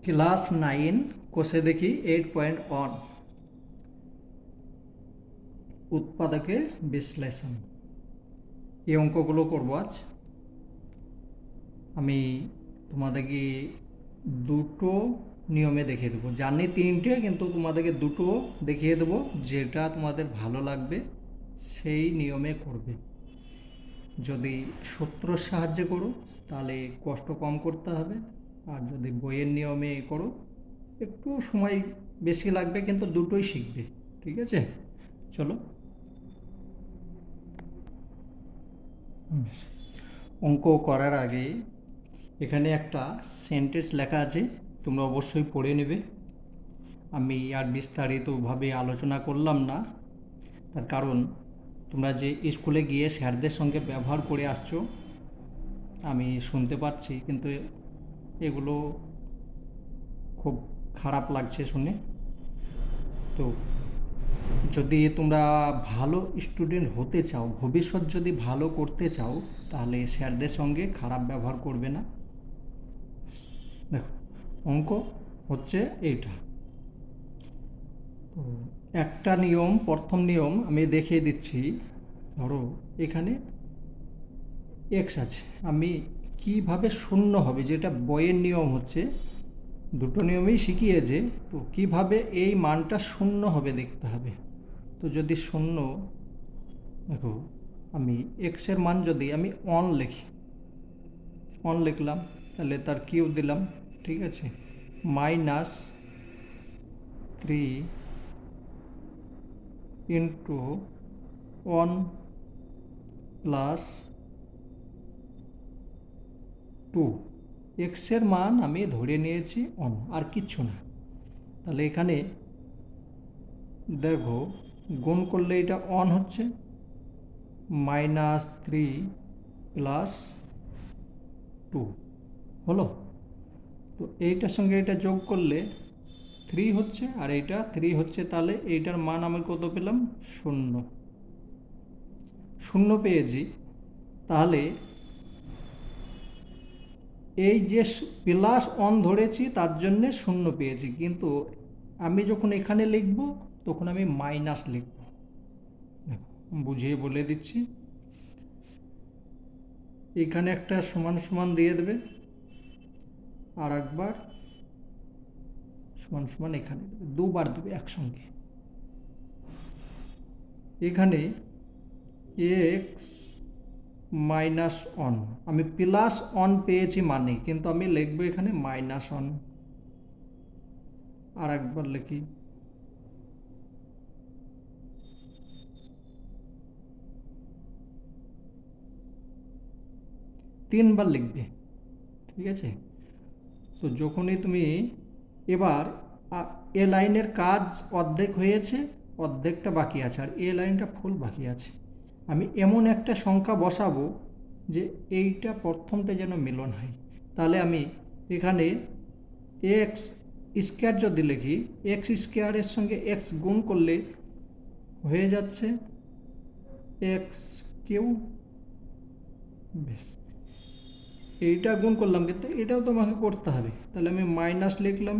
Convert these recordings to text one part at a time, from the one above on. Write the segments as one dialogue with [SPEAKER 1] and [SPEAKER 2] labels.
[SPEAKER 1] Class 9 কোষে দেখি 8.1 উৎপাদকে বিশ্লেষণ। এই অঙ্কগুলো করবো আজ। আমি তোমাদেরকে দুটো নিয়মে দেখিয়ে দেবো, জানি তিনটে, কিন্তু তোমাদেরকে দুটো দেখিয়ে দেবো, যেটা তোমাদের ভালো লাগবে সেই নিয়মে করবে। যদি সূত্রর সাহায্যে করো তাহলে কষ্ট কম করতে হবে, আর যদি বইয়ের নিয়মে করো একটু সময় বেশি লাগবে, কিন্তু দুটোই শিখবে। ঠিক আছে, চলো। অঙ্ক করার আগে এখানে একটা সেন্টেন্স লেখা আছে, তোমরা অবশ্যই পড়ে নেবে। আমি আর বিস্তারিতভাবে আলোচনা করলাম না, তার কারণ তোমরা যে স্কুলে গিয়ে স্যারদের সঙ্গে ব্যবহার করে আসছো আমি শুনতে পাচ্ছি, কিন্তু এগুলো খুব খারাপ লাগছে শুনে। তো যদি তোমরা ভালো স্টুডেন্ট হতে চাও, ভবিষ্যৎ যদি ভালো করতে চাও, তাহলে স্যারদের সঙ্গে খারাপ ব্যবহার করবে না। দেখো, অঙ্ক হচ্ছে এইটা। তো একটা নিয়ম, প্রথম নিয়ম আমি দেখিয়ে দিচ্ছি। ধরো এখানে এক্স আছে, আমি কিভাবে শূন্য হবে, যেটা বইয়ের নিয়ম হচ্ছে, দুটো নিয়মেই শিখিয়েছে, তো কিভাবে এই মানটা শূন্য হবে দেখতে হবে। তো যদি শূন্য, দেখো আমি এক্সের মান যদি আমি অন লিখি, অন লিখলাম, তাহলে তার কিউব দিলাম, ঠিক আছে, -3 ইন্টু 1 প্লাস 2। এক্সের মান আমি ধরে নিয়েছি অন, আর কিচ্ছু না। তাহলে এখানে দেখো গুণ করলে এটা অন হচ্ছে, -3 প্লাস 2 হলো। তো এইটার সঙ্গে এটা যোগ করলে 3 হচ্ছে, আর এইটা 3 হচ্ছে, তাহলে এইটার মান আমি কত পেলাম? 0। 0 পেয়েছি। তাহলে এই যে প্লাস অন ধরেছি তার জন্যে 0 পেয়েছি, কিন্তু আমি যখন এখানে লিখব তখন আমি মাইনাস লিখব। বুঝিয়ে বলে দিচ্ছি। এখানে একটা সমান সমান দিয়ে দেবে, আর একবার সমান সমান এখানে দেবে, দুবার দেবে একসঙ্গে। এখানে এক্স মাইনাস অন, আমি প্লাস অন পেয়েছি মানে, কিন্তু আমি লিখবো এখানে মাইনাস অন। আর একবার লিখি, তিনবার লিখবে, ঠিক আছে। তো যখনই তুমি এবার এ লাইনের কাজ অর্ধেক হয়েছে, অর্ধেকটা বাকি আছে, আর এ লাইনটা ফুল বাকি আছে। আমি এমন একটা সংখ্যা বসাবো যে এইটা প্রথমটা যেন মিলন হয়। তাহলে আমি এখানে এক্স স্কোয়ার যদি লিখি, এক্স স্কোয়ারের সঙ্গে এক্স গুণ করলে হয়ে যাচ্ছে এক্স কিউ। বেশ, এইটা গুণ করলাম, কিন্তু এটাও তোমাকে করতে হবে। তাহলে আমি মাইনাস লিখলাম,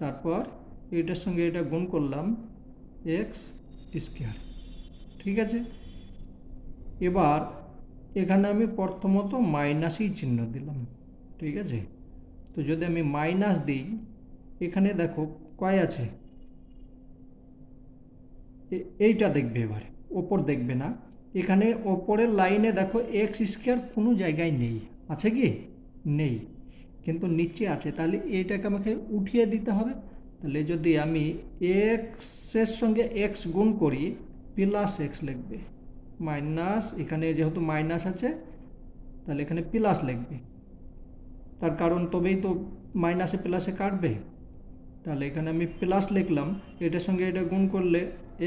[SPEAKER 1] তারপর এটার সঙ্গে এটা গুণ করলাম, এক্স স্কোয়ার, ঠিক আছে। এবার এখানে আমি প্রথমত মাইনাসই চিহ্ন দিলাম, ঠিক আছে। তো যদি আমি মাইনাস দিই, এখানে দেখো কয় আছে, এইটা দেখবে, এবারে ওপর দেখবে না। এখানে ওপরের লাইনে দেখো এক্স স্কোয়ার কোনো জায়গায় নেই, আছে কি? নেই, কিন্তু নিচে আছে। তাহলে এইটাকে আমাকে উঠিয়ে দিতে হবে। তাহলে যদি আমি এক্সের সঙ্গে এক্স গুণ করি, প্লাস এক্স লিখবে, মাইনাস, এখানে যেহেতু মাইনাস আছে তাহলে এখানে প্লাস লিখবে, তার কারণ তবেই তো মাইনাসে প্লাসে কাটবে। তাহলে এখানে আমি প্লাস লিখলাম, এটার সঙ্গে এটা গুণ করলে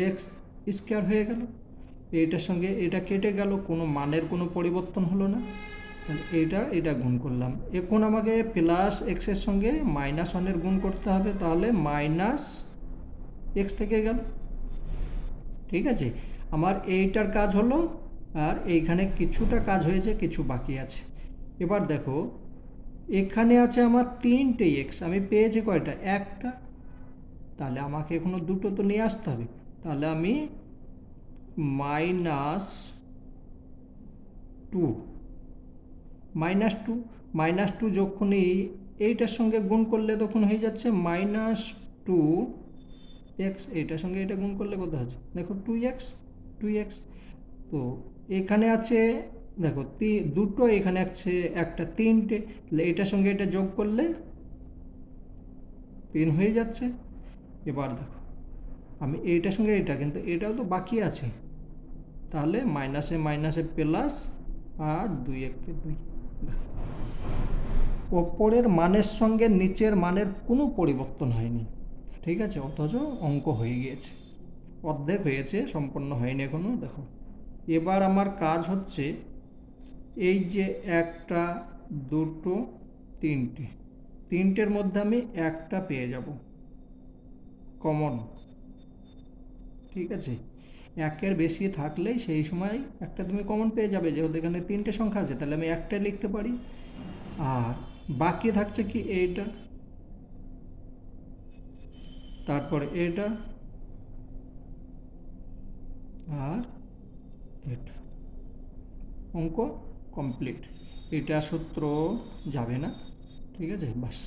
[SPEAKER 1] এক্স স্কোয়ার হয়ে গেল, এইটার সঙ্গে এটা কেটে গেল, কোনো মানের কোনো পরিবর্তন হলো না। তাহলে এটা গুণ করলাম। এখন আমাকে প্লাস এক্সের সঙ্গে মাইনাস ওয়ানের গুণ করতে হবে, তাহলে মাইনাস এক্স থেকে গেল, ঠিক আছে। আমার এইটার কাজ হলো, আর এইখানে কিছুটা কাজ হয়েছে, কিছু বাকি আছে। এবার দেখো এখানে আছে আমার 3টে এক্স, আমি পেয়েছি কয়টা? একটা। তাহলে আমাকে এখনো দুটো তো নিয়ে আসতে হবে। তাহলে আমি -2 -2 -2 যখনই এইটার সঙ্গে গুণ করলে তখন হয়ে যাচ্ছে -2x, এইটার সঙ্গে এটা গুণ করলে কত হচ্ছে দেখো 2x। তো এখানে আছে দেখো দুটো, এখানে আছে একটা, 3টে। তাহলে এটার সঙ্গে এটা যোগ করলে 3 হয়ে যাচ্ছে। এবার দেখো আমি এইটার সঙ্গে এটা, কিন্তু এটাও তো বাকি আছে, তাহলে মাইনাসে মাইনাসে প্লাস, আর 2 দেখো ওপরের মানের সঙ্গে নিচের মানের কোনো পরিবর্তন হয়নি, ঠিক আছে, অথচ অঙ্ক হয়ে গিয়েছে, অর্ধেক হয়েছে, সম্পূর্ণ হয়নি এখনো। দেখো এবার আমার কাজ হচ্ছে এই যে একটা, দুটো, তিনটের মধ্যে আমি একটা পেয়ে যাব কমন, ঠিক আছে। একের বেশি থাকলেই সেই সময় একটা তুমি কমন পেয়ে যাবে, যেহেতু এখানে 3টে সংখ্যা আছে, তাহলে আমি একটা লিখতে পারি। আর বাকি থাকছে কি এইটা, তারপরে এটা, আর এটা, অঙ্ক কমপ্লিট। এটা সূত্র যাবে না, ঠিক আছে, বাস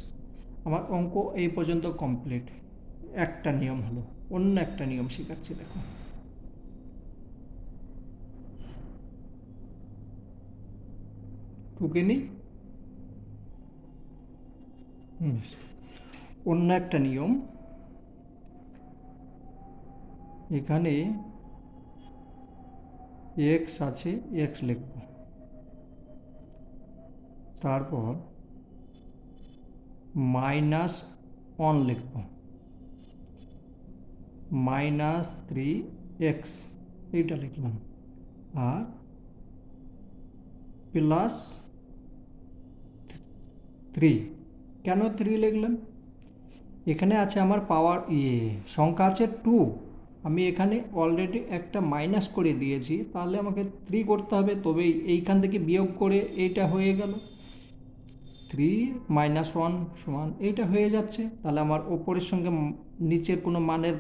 [SPEAKER 1] আমার অঙ্ক এই পর্যন্ত কমপ্লিট। একটা নিয়ম হলো, অন্য একটা নিয়ম শেখাচ্ছি, দেখো টুকে নিই। বেশ, অন্য একটা নিয়ম, এখানে এক্স আছে, এক্স লিখব, তারপর -1 লিখব, -3x এইটা লিখলাম, আর +3। কেন 3 লিখলাম? এখানে আছে আমার পাওয়ার সংখ্যা আছে 2, আমি এখানে অলরেডি একটা মাইনাস করে দিয়েছি, তাহলে আমাকে 3 করতে হবে, তবেই এইখান থেকে বিয়োগ করে এইটা হয়ে গেল, 3 - 1 সমান এইটা হয়ে যাচ্ছে। তাহলে আমার ওপরের সঙ্গে নিচের কোনো মানের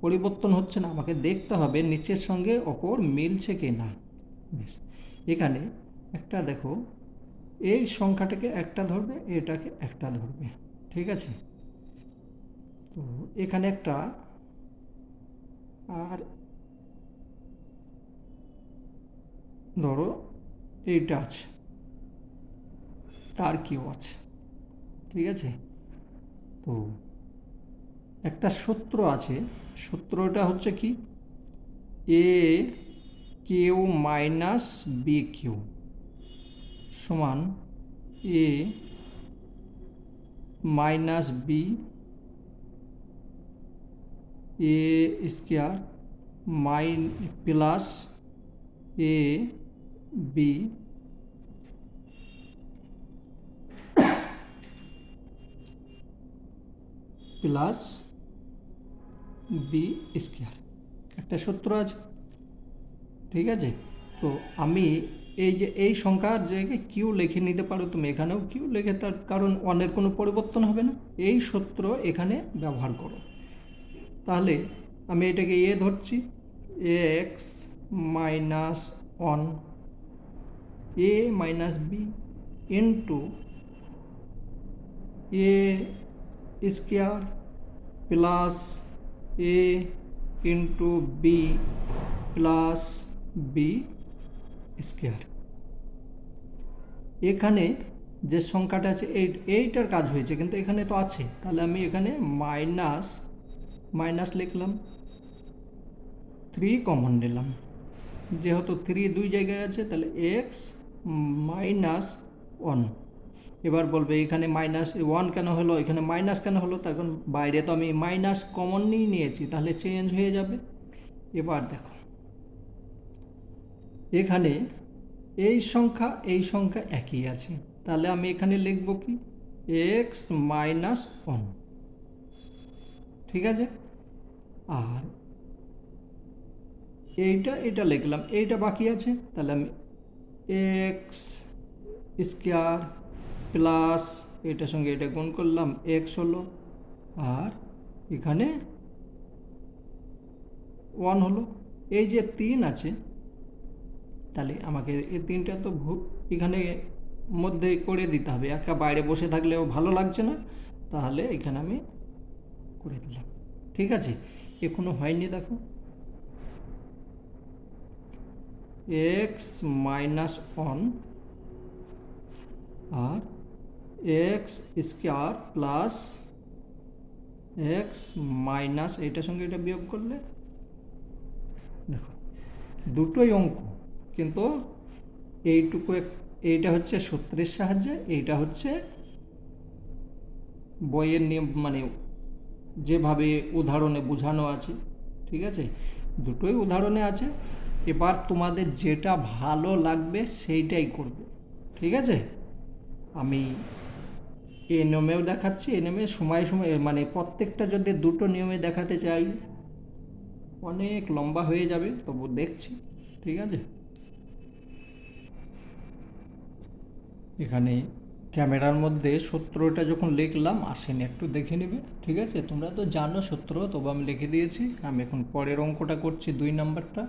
[SPEAKER 1] পরিবর্তন হচ্ছে না, আমাকে দেখতে হবে নিচের সঙ্গে ওপর মিলছে কি না। বেশ, এখানে একটা দেখো, এই সংখ্যাটাকে একটা ধরবে, এটাকে একটা ধরবে, ঠিক আছে। তো এখানে একটা, আর ধরো এইটা আছে, তার কেউ আছে, ঠিক আছে। তো একটা সূত্র আছে, সূত্রটা হচ্ছে কি, এ কিউ মাইনাস বি কিউ সমান এ minus B A square plus A B plus b square, একটা সূত্র আছে, ঠিক আছে। তো আমি এই যে এই সংখ্যার জায়গায় কিউ লিখে নিতে পারো তুমি, এখানেও কিউ লিখে, তার কারণ ওয়ানের কোনো পরিবর্তন হবে না, এই সূত্র এখানে ব্যবহার করো। তাহলে আমি এটাকে এ ধরছি, x minus 1 a minus b into a square plus a into b plus b square. এখানে যে সংখ্যাটা আছে এইটার কাজ হয়েছে, কিন্তু এখানে তো আছে, তাহলে আমি এখানে মাইনাস মাইনাস লিখলাম, 3 কমন নিলাম, যেহেতু 3 দুই জায়গায় আছে, তাহলে এক্স মাইনাস 1। এবার বলবে এখানে -1 কেন হলো, এখানে মাইনাস কেন হলো, তখন বাইরে তো আমি মাইনাস কমন নিয়েছি, তাহলে চেঞ্জ হয়ে যাবে। এবার দেখো এখানে এই সংখ্যা একই আছে, তাহলে আমি এখানে লিখব কি, এক্স মাইনাস 1, ঠিক আছে। আর এটা লিখলাম, এইটা বাকি আছে, তাহলে আমি এক্স স্কোয়ার প্লাস এটার সঙ্গে এটা গুণ করলাম এক্স হলো, আর এখানে 1 হলো। এই যে 3 আছে, তাহলে আমাকে এই 3টা তো এখানে মধ্যে করে দিতে হবে, একা বাইরে বসে থাকলেও ভালো লাগছে না, তাহলে এখানে আমি করে দিলাম। ঠিক আছে, এখনো হয়নি, দেখো এক্স মাইনাস 1 আর x square plus x minus এইটার সঙ্গে এটা বিয়োগ করলে, দেখো দুটোই অঙ্ক, কিন্তু এইটুকু এইটা হচ্ছে সূত্রের সাহায্যে, এইটা হচ্ছে বইয়ের নিয়ম, মানে যেভাবে উদাহরণে বোঝানো আছে। ঠিক আছে, দুটোই উদাহরণে আছে। এবার তোমাদের যেটা ভালো লাগবে সেইটাই করবে। ঠিক আছে, আমি এই নিয়মেও দেখাচ্ছি, এই নিয়মে সময় সময় মানে প্রত্যেকটা যদি দুটো নিয়মে দেখাতে চাই অনেক লম্বা হয়ে যাবে, তবু দেখছি। ঠিক আছে, এখানে ক্যামেরার মধ্যে সূত্রটা যখন লিখলাম আসেনি, একটু দেখে নেবে। ঠিক আছে, তোমরা তো জানো সূত্র, তবু আমি লিখে দিয়েছি। আমি এখন পরের অঙ্কটা করছি, 2 নম্বরটা।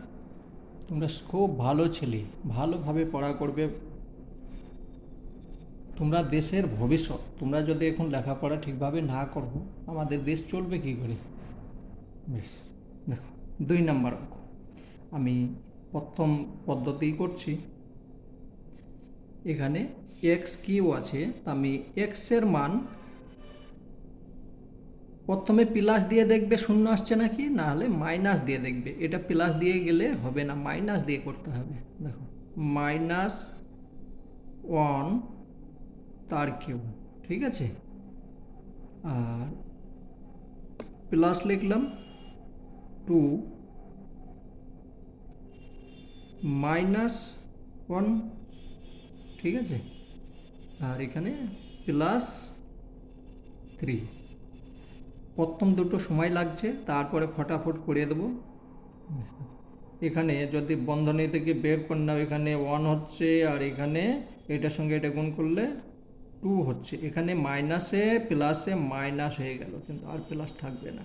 [SPEAKER 1] তোমরা খুব ভালো ছেলে, ভালোভাবে পড়া করবে, তোমরা দেশের ভবিষ্যৎ। তোমরা যদি এখন লেখাপড়া ঠিকভাবে না করো, আমাদের দেশ চলবে কী করে? বেশ, দেখো 2 নম্বর অঙ্ক আমি প্রথম পদ্ধতি করছি। এখানে এক্স কিউ আছে, তা আমি এক্সের মান প্রথমে প্লাস দিয়ে দেখবে শূন্য আসছে নাকি, না হলে মাইনাস দিয়ে দেখবে। এটা প্লাস দিয়ে গেলে হবে না, মাইনাস দিয়ে করতে হবে। দেখো -1 তার কিউ। ঠিক আছে, আর প্লাস লিখলাম 2 -1। ঠিক আছে, আর এখানে +3। প্রথম দুটো সময় লাগছে, তারপরে ফটাফট করে দেবো। এখানে যদি বন্ধনী থেকে বের করে নাও, এখানে 1 হচ্ছে, আর এখানে এটার সঙ্গে এটা গুণ করলে 2 হচ্ছে। এখানে মাইনাসে প্লাসে মাইনাস হয়ে গেল, কিন্তু আর প্লাস থাকবে না,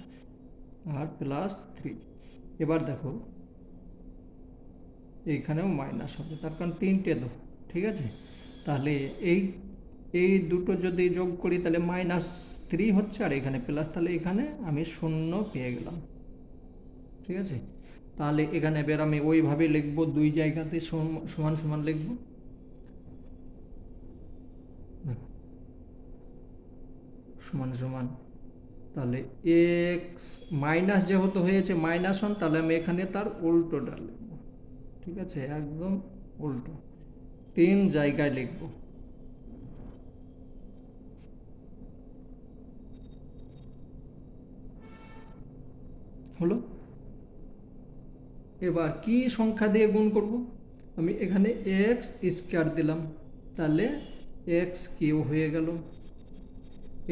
[SPEAKER 1] আর +3। এবার দেখো এইখানেও মাইনাস হবে, তার কারণ 3টে দাও। ঠিক আছে, তাহলে এই এই দুটো যদি যোগ করি তাহলে -3 হচ্ছে, আর এখানে প্লাস, তাহলে এখানে আমি 0 পেয়ে গেলাম। ঠিক আছে, তাহলে এখানে এবার আমি ওইভাবে লিখবো, দুই জায়গাতে সমান সমান লিখব। সমান সমান, তাহলে এক্স মাইনাস যেহেতু হয়েছে -1, তাহলে আমি এখানে তার উল্টোটা লিখব। ঠিক আছে, একদম উল্টো 3 জায়গায় লিখব। হলো, এবার কি সংখ্যা দিয়ে গুণ করব? আমি এখানে এক্স স্কোয়ার দিলাম, তাহলে এক্স কিউ হয়ে গেল।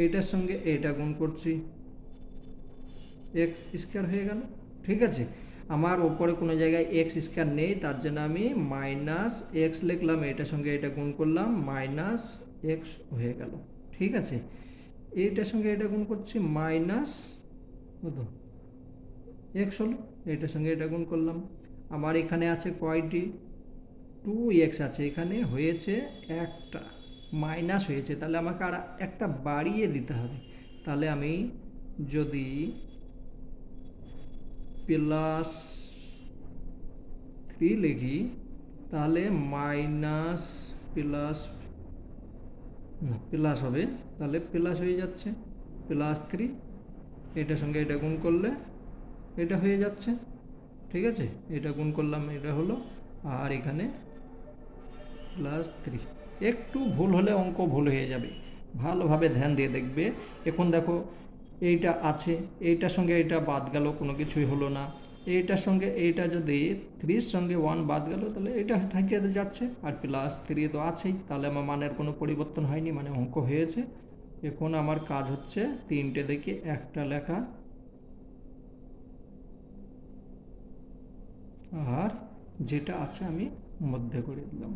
[SPEAKER 1] এইটার সঙ্গে এইটা গুণ করছি, এক্স স্কোয়ার হয়ে গেল। ঠিক আছে, আমার ওপরে কোনো জায়গায় এক্স স্কোয়ার নেই, তার জন্য আমি -x লিখলাম, এটার সঙ্গে এটা গুণ করলাম, -x হয়ে গেল। ঠিক আছে, এইটার সঙ্গে এটা গুণ করছি, কত এক্স হলো, এটার সঙ্গে এটা গুণ করলাম। আমার এখানে আছে কয়টি? 2x আছে, এখানে হয়েছে একটা, মাইনাস হয়েছে, তাহলে আমাকে আর একটা বাড়িয়ে দিতে হবে। তাহলে আমি যদি +3 লিখি, তাহলে মাইনাস প্লাস, না প্লাস হবে, তাহলে প্লাস হয়ে যাচ্ছে +3। এটার সঙ্গে এটা গুণ করলে এটা হয়ে যাচ্ছে। ঠিক আছে, এটা গুণ করলাম, এটা হলো, আর এখানে +3। একটু ভুল হলে অঙ্ক ভুল হয়ে যাবে, ভালোভাবে ধ্যান দিয়ে দেখবে। এখন দেখো এইটা আছে, এইটার সঙ্গে এটা বাদ গেল, কোনো কিছুই হলো না। এইটার সঙ্গে এইটা যদি 3-র সঙ্গে 1 বাদ গেল, তাহলে এটা থেকে যাচ্ছে, আর +3 তো আছেই, তাহলে আমার মানের কোনো পরিবর্তন হয়নি, মানে অঙ্ক হয়েছে। এখন আমার কাজ হচ্ছে 3টে দেখে একটা লেখা, আর যেটা আছে আমি মধ্যে করে দিলাম।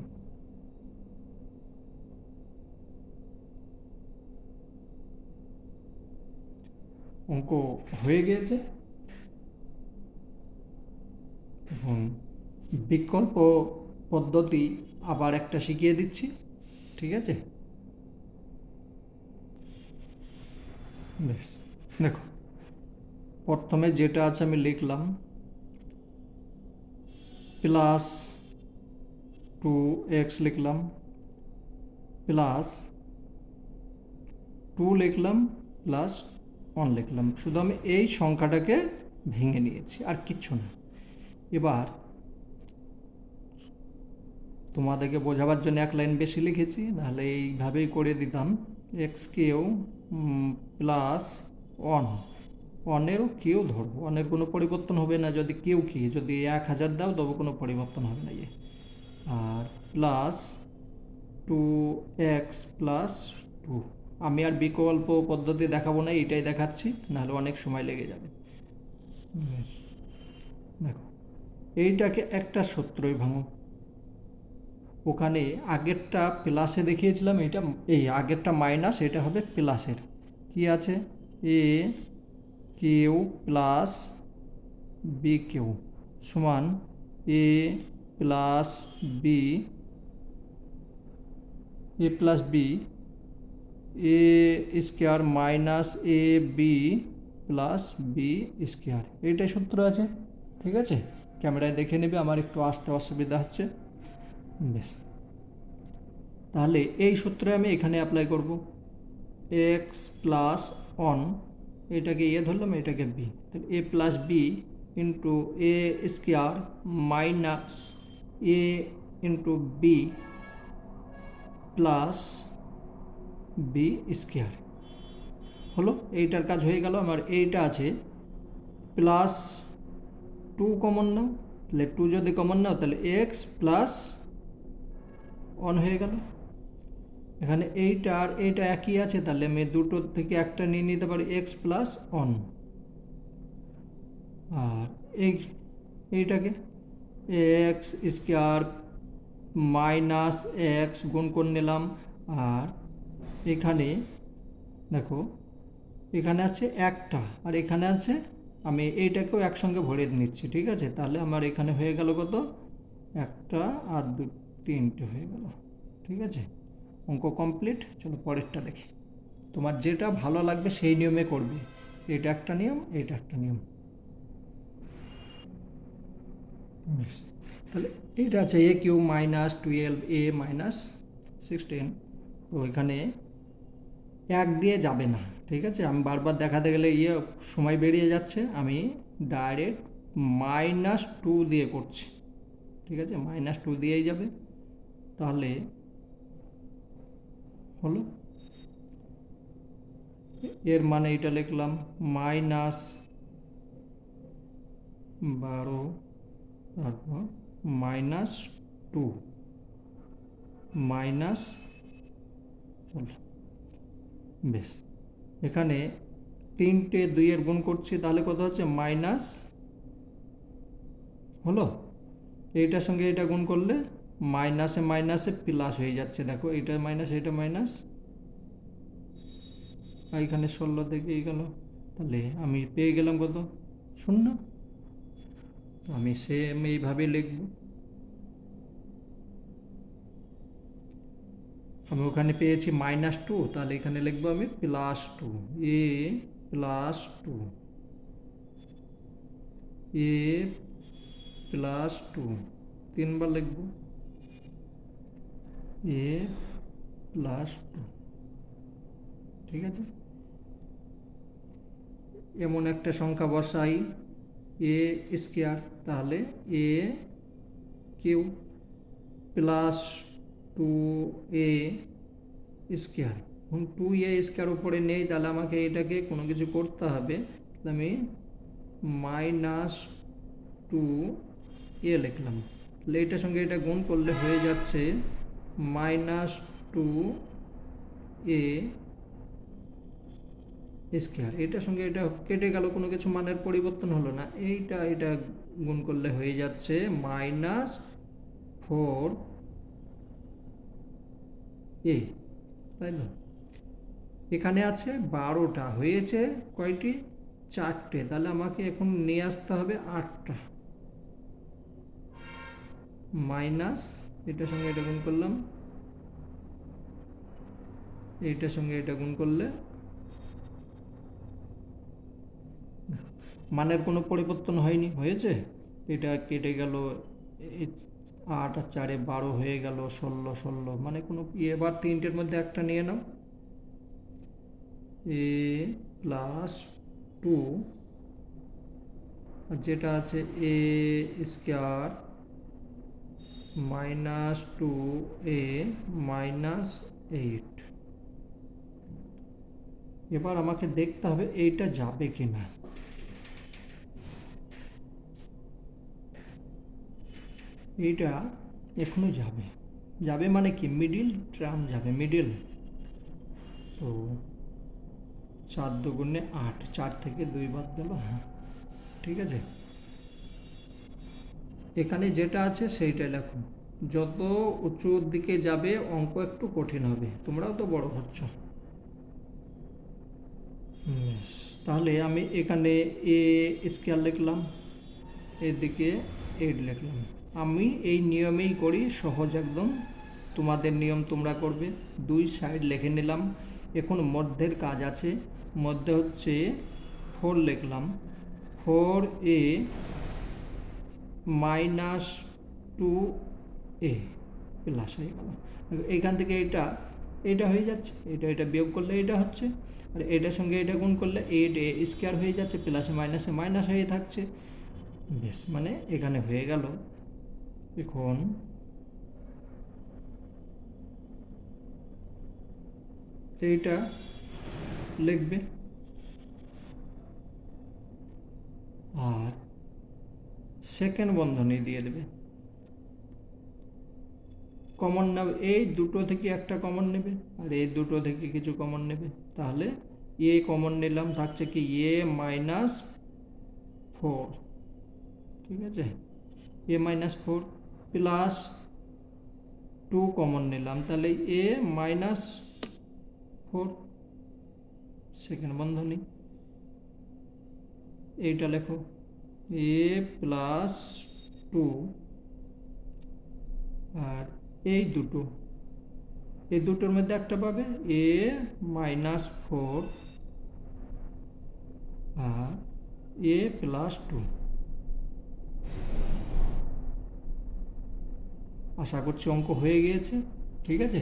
[SPEAKER 1] অঙ্ক হয়ে গিয়েছে। এখন বিকল্প পদ্ধতি আবার একটা শিখিয়ে দিচ্ছি, ঠিক আছে? বেশ, দেখো প্রথমে যেটা আছে আমি লিখলাম প্লাস 2x লিখলাম, প্লাস 2 লিখলাম, প্লাস 1 লিখলাম। শুধু আমি এই সংখ্যাটাকে ভেঙে নিয়েছি, আর কিচ্ছু না। এবার তোমাদেরকে বোঝাবার জন্য এক লাইন বেশি লিখেছি, নাহলে এইভাবেই করে দিতাম। এক্স কিউ প্লাস 1, 1-এরও কিউ ধরবো, 1-এর কোনো পরিবর্তন হবে না। যদি কিউ কি যদি 1000 দাও তবে কোনো পরিবর্তন হবে না। আর প্লাস 2x প্লাস 2। আমি আর বিকল্প পদ্ধতি দেখাবো না, এটাই দেখাচ্ছি, নাহলে অনেক সময় লেগে যাবে। দেখো এইটাকে একটা সূত্রই ভাঙো। ওখানে আগেরটা প্লাসে দেখিয়েছিলাম, এটা এই আগেরটা মাইনাস, এটা হবে প্লাসের। কি আছে? এ কিউ প্লাস বি কিউ সমান এ plus B, A plus B A square minus A B plus b square. এইটাই সূত্র আছে, ঠিক আছে? ক্যামেরায় দেখে নেবে, আমার একটু আসতে অসুবিধা হচ্ছে। বেশ, তাহলে এই সূত্রে আমি এখানে অ্যাপ্লাই করব। এক্স প্লাস 1, এটাকে এ ধরলাম, এটাকে বি, তাহলে a plus b into a square minus a into b plus b square হলো। এইটার কাজ হয়ে গেল। আমার এইটা আছে প্লাস 2 কমন নাও, তাহলে 2 যদি কমন নাও তাহলে এক্স প্লাস 1 হয়ে গেল। এখানে এইটা আর এইটা একই আছে, তাহলে আমি দুটোর থেকে একটা নিয়ে নিতে পারি, এক্স প্লাস 1। আর এইটাকে এক্স স্কোয়ার মাইনাস এক্স গুণ করে নিলাম। আর এখানে দেখো এখানে আছে একটা, আর এখানে আছে, আমি এইটাকেও একসঙ্গে ভরে নিচ্ছি, ঠিক আছে? তাহলে আমার এখানে হয়ে গেল কত? একটা আর তিনটে হয়ে গেল, ঠিক আছে? অঙ্ক কমপ্লিট। চলো পরেরটা দেখি। তোমার যেটা ভালো লাগবে সেই নিয়মে করবে। এটা একটা নিয়ম, এটা একটা নিয়ম। বেশ, তাহলে এইটা আছে এ কিউ মাইনাস 12 এ মাইনাস 16। তো এখানে এক দিয়ে যাবে না, ঠিক আছে? আমি বারবার দেখাতে গেলে সময় বেরিয়ে যাচ্ছে। আমি ডাইরেক্ট -2 দিয়ে করছি, ঠিক আছে? -2 দিয়েই যাবে। তাহলে হলো, এর মানে এটা লিখলাম -12, তারপর -2 মাইনাস, চলো বেশ, এখানে 3টে 2-এর গুণ করছি, তাহলে কত হচ্ছে? মাইনাস হলো। এইটার সঙ্গে এটা গুণ করলে মাইনাসে মাইনাসে প্লাস হয়ে যাচ্ছে। দেখো এটা মাইনাস, এটা মাইনাস, এইখানে 16 থেকে এই গেল, তাহলে আমি পেয়ে গেলাম কত? 0। তো আমি সেম এইভাবে লিখব। আমি ওখানে পেয়েছি -2, তাহলে এখানে লিখবো আমি +2, এ +2, এ +2, 3বার লিখব এ +2, ঠিক আছে? এমন একটা সংখ্যা বসাই এ স্কোয়ার, তাহলে এ কিউ প্লাস 2a স্কোয়ার। এখন 2a স্কোয়ার উপরে নেই, তাহলে আমাকে এটাকে কোনো কিছু করতে হবে। তাহলে আমি -2a লিখলাম, তাহলে এটার সঙ্গে এটা গুণ করলে হয়ে যাচ্ছে -2a স্কোয়ার। এটার সঙ্গে এটা কেটে গেল, কোনো কিছু মানের পরিবর্তন হলো না। এটা গুণ করলে হয়ে যাচ্ছে -4a, তাই তো? এখানে আছে 12টা, হয়েছে কয়টি? 4টে, তাহলে আমাকে এখন নিয়ে আসতে হবে 8টা, মাইনাস এটার সঙ্গে এটা গুণ করলাম, এইটার সঙ্গে এটা গুণ করলে মানের কোনো পরিবর্তন হয়নি, হয়েছে? এটা কেটে গেল, 8 আর 4-এ 12 হয়ে গেল, 16 মানে কোনো এবার 3টের মধ্যে একটা নিয়ে নাও, এ প্লাস 2, আর যেটা আছে এ স্কোয়ার মাইনাস 2a মাইনাস 8। এবার আমাকে দেখতে হবে এইটা যাবে কি না। এইটা এখনো যাবে, যাবে মানে কি মিডিল টার্ম যাবে, মিডিল। তো 4 দুগুণে 8, 4 থেকে 2 বাদ গেল, হ্যাঁ ঠিক আছে। এখানে যেটা আছে সেইটাই লেখো, যত উঁচুর দিকে যাবে অঙ্ক একটু কঠিন হবে, তোমরাও তো বড় হচ্ছ। তাহলে আমি এখানে এ স্কোয়ার লিখলাম, এদিকে 8 লিখলাম। আমি এই নিয়মেই করি, সহজ একদম, তোমাদের নিয়ম তোমরা করবে। 2 সাইড লিখে নিলাম। এখন মধ্যের কাজ আছে, মধ্যে হচ্ছে 4 লিখলাম, 4a মাইনাস 2a প্লাস হয়ে গেল। এইখান থেকে এটা হয়ে যাচ্ছে, এটা বিয়োগ করলে এটা হচ্ছে, আর এটার সঙ্গে এটা গুণ করলে 8a স্কোয়ার হয়ে যাচ্ছে, প্লাসে মাইনাসে মাইনাস হয়ে থাকছে, বেশ, মানে এখানে হয়ে গেল। এখন এইটা লিখবে, আর সেকেন্ড বন্ধনী দিয়ে দেবে, কমন নেবে, এই দুটো থেকে একটা কমন নেবে, আর এই দুটো থেকে কিছু কমন নেবে। তাহলে এ কমন নিলাম, থাকছে কি এ মাইনাস 4, ঠিক আছে, এ মাইনাস 4 প্লাস 2 কমন নিলাম, তাহলে এ মাইনাস 4 সেকেন্ড বন্ধনী। এইটা লেখো এ প্লাস 2, আর এই দুটোর মধ্যে একটা পাবে এ মাইনাস 4 আর এ প্লাস 2। আশা করছি অঙ্ক হয়ে গিয়েছে, ঠিক আছে।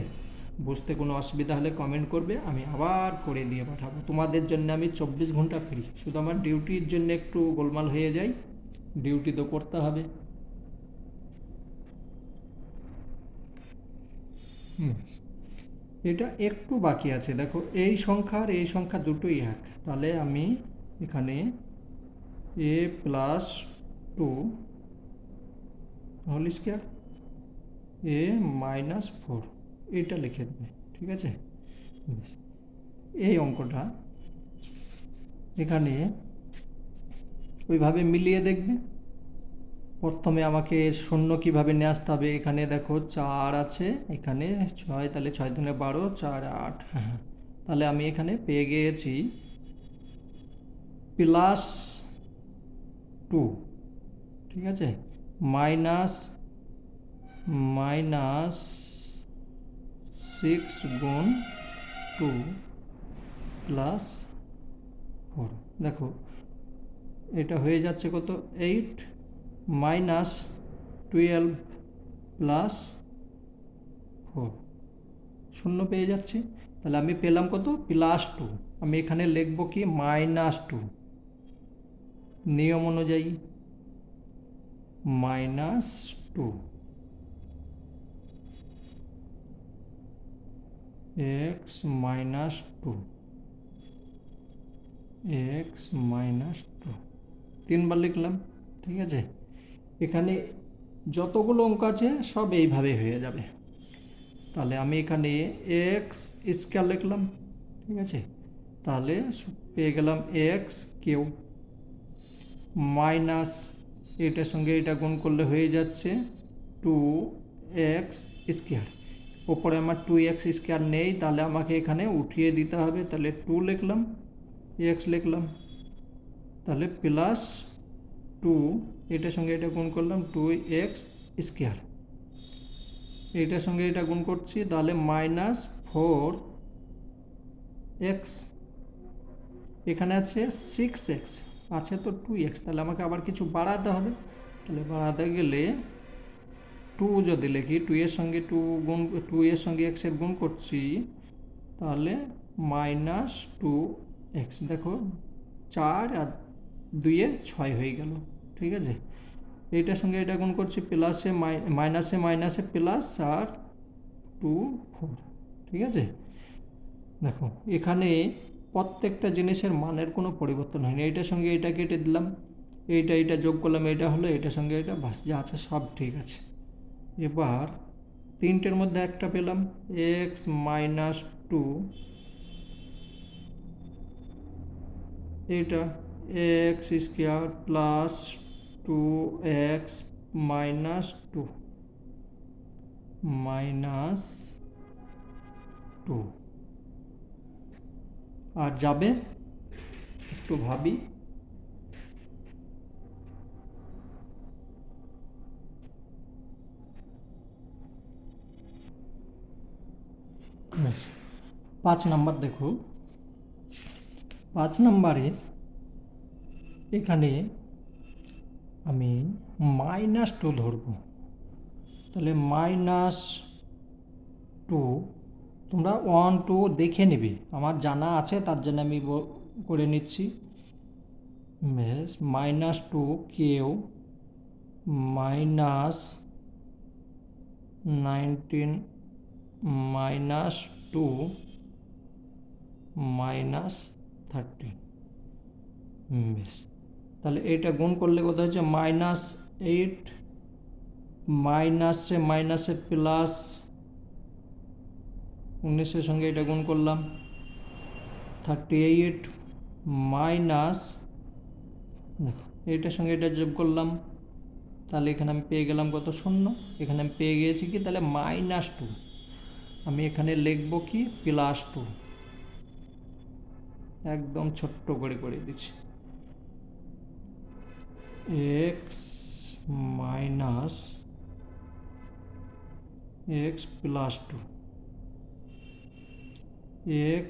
[SPEAKER 1] বুঝতে কোনো অসুবিধা হলে কমেন্ট করবে, আমি আবার করে দিয়ে পাঠাবো। তোমাদের জন্য আমি 24 ঘন্টা ফ্রি, শুধু আমার ডিউটির জন্য একটু গোলমাল হয়ে যায়, ডিউটি তো করতে হবে। এটা একটু বাকি আছে, দেখো এই সংখ্যা আর এই সংখ্যা দুটোই এক, তাহলে আমি এখানে এ প্লাস 2 হোল স্কোয়ার এ মাইনাস 4 এটা লিখে দেবে, ঠিক আছে। এই অঙ্কটা এখানে ওইভাবে মিলিয়ে দেখবে। প্রথমে আমাকে শূন্য কীভাবে নিয়ে আসতে হবে, এখানে দেখো 4 আছে, এখানে 6, তাহলে 6 দুগুণে 12, 4 8, হ্যাঁ, তাহলে আমি এখানে পেয়ে গিয়েছি প্লাস 2, ঠিক আছে, মাইনাস 6 গুণ 2 প্লাস 4, দেখো এটা হয়ে যাচ্ছে কত 8 মাইনাস 12 প্লাস 4, শূন্য পেয়ে যাচ্ছি। তাহলে আমি পেলাম কত প্লাস 2, আমি এখানে লিখব কি মাইনাস 2, নিয়ম অনুযায়ী minus 2 x minus 2 x minus 2 3বার লিখলাম, ঠিক আছে। এখানে যতগুলো অঙ্ক আছে সব এইভাবে হয়ে যাবে। তাহলে আমি এখানে এক্স স্কোয়ার লিখলাম, ঠিক আছে, তাহলে পেয়ে গেলাম এক্স কিউ মাইনাস এটার সঙ্গে এটা গুণ করলে হয়ে যাচ্ছে 2x স্কোয়ার। ওপরে আমার 2x স্কোয়ার নেই, তাহলে আমাকে এখানে উঠিয়ে দিতে হবে, তাহলে 2 লিখলাম, x লিখলাম, তাহলে প্লাস 2, এটার সঙ্গে এটা গুণ করলাম 2x স্কোয়ার, এইটার সঙ্গে এটা গুণ করছি তাহলে -4x, এখানে আছে 6x, আছে তো 2x, তাহলে আমাকে আবার কিছু বাড়াতে হবে। তাহলে বাড়াতে গেলে 2 যদি লিখি, 2 এর সঙ্গে 2 গুণ, 2 এর সঙ্গে x এর গুণ করছি, তাহলে -2x, দেখো 4 আর 2 এ 6 হয়ে গেল। ঠিক আছে, এইটার সঙ্গে এটা গুণ করছি, প্লাসে মাইনাসে মাইনাসে প্লাস, আর 2 4। ঠিক আছে, দেখো এখানে প্রত্যেকটা জিনিসের মানের কোনো পরিবর্তন হয়নি। এইটার সঙ্গে এটা কেটে দিলাম, এইটা যোগ করলাম, এটা হলো, এটার সঙ্গে এটা, বাস যা আছে সব ঠিক আছে। এবার তিনটের মধ্যে একটা পেলাম, x - 2, এটা x স্কোয়ার প্লাস 2x - 2 -2, আর যাবে একটু ভাবি, বেশ 5 নাম্বার দেখো, 5 নাম্বারে এখানে আমি -2 ধরবো। তাহলে -2, তোমরা 1 2 দেখে নেবে, আমার জানা আছে তার জন্য আমি করে নিচ্ছি। বেশ -2 কেউ -19 -2 -30, বেশ, তাহলে এইটা গুণ করলে কত হচ্ছে -8, মাইনাসে মাইনাসে প্লাস, 19-এর সঙ্গে এটা গুণ করলাম 38, মাইনাস, দেখো এইটার সঙ্গে এটা যোগ করলাম, তাহলে এখানে আমি পেয়ে গেলাম কত, 0, এখানে আমি পেয়ে গিয়েছি কি, তাহলে -2, আমি এখানে লিখব কি +2, একদম ছোট্ট করে করে দিচ্ছি, x - x + 2, x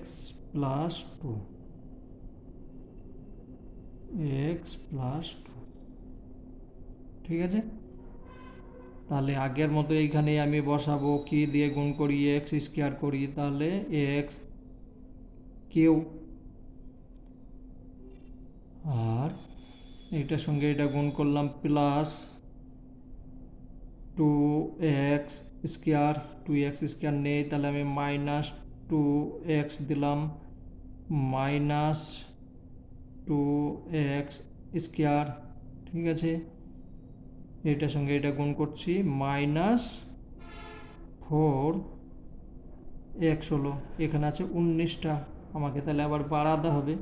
[SPEAKER 1] + 2, x + 2। ঠিক আছে, তাহলে আগের মতো এইখানে আমি বসাবো, কি দিয়ে গুণ করি, x স্কোয়ার করি, তাহলে x কিউ, আর এইটার সঙ্গে এটা গুণ করলাম plus 2x square, 2x square নেই, তাহলে আমি -2x দিলাম, -2x স্কোয়ার। ঠিক আছে, এটার সঙ্গে এটা গুণ করছি, -4x হলো, এখানে আছে 19টা, আমাকে তাহলে আবার বাড়াতে হবে,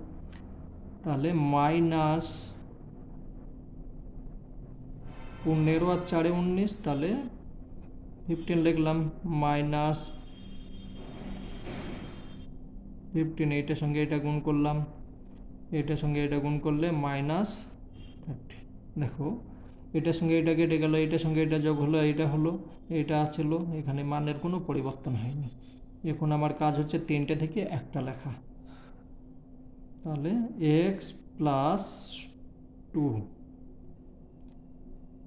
[SPEAKER 1] তাহলে -15 আর 4 19, তাহলে 15 লিখলাম, -15, এইটার সঙ্গে এটা গুণ করলাম, এটার সঙ্গে এটা গুণ করলে -30। দেখো এটার সঙ্গে এটা কেটে গেল, এটার সঙ্গে এটা যোগ হলো, এটা হলো, এটা ছিল, এখানে মানের কোনো পরিবর্তন হয়নি। এখন আমার কাজ হচ্ছে 3টে থেকে একটা লেখা, তাহলে x + 2,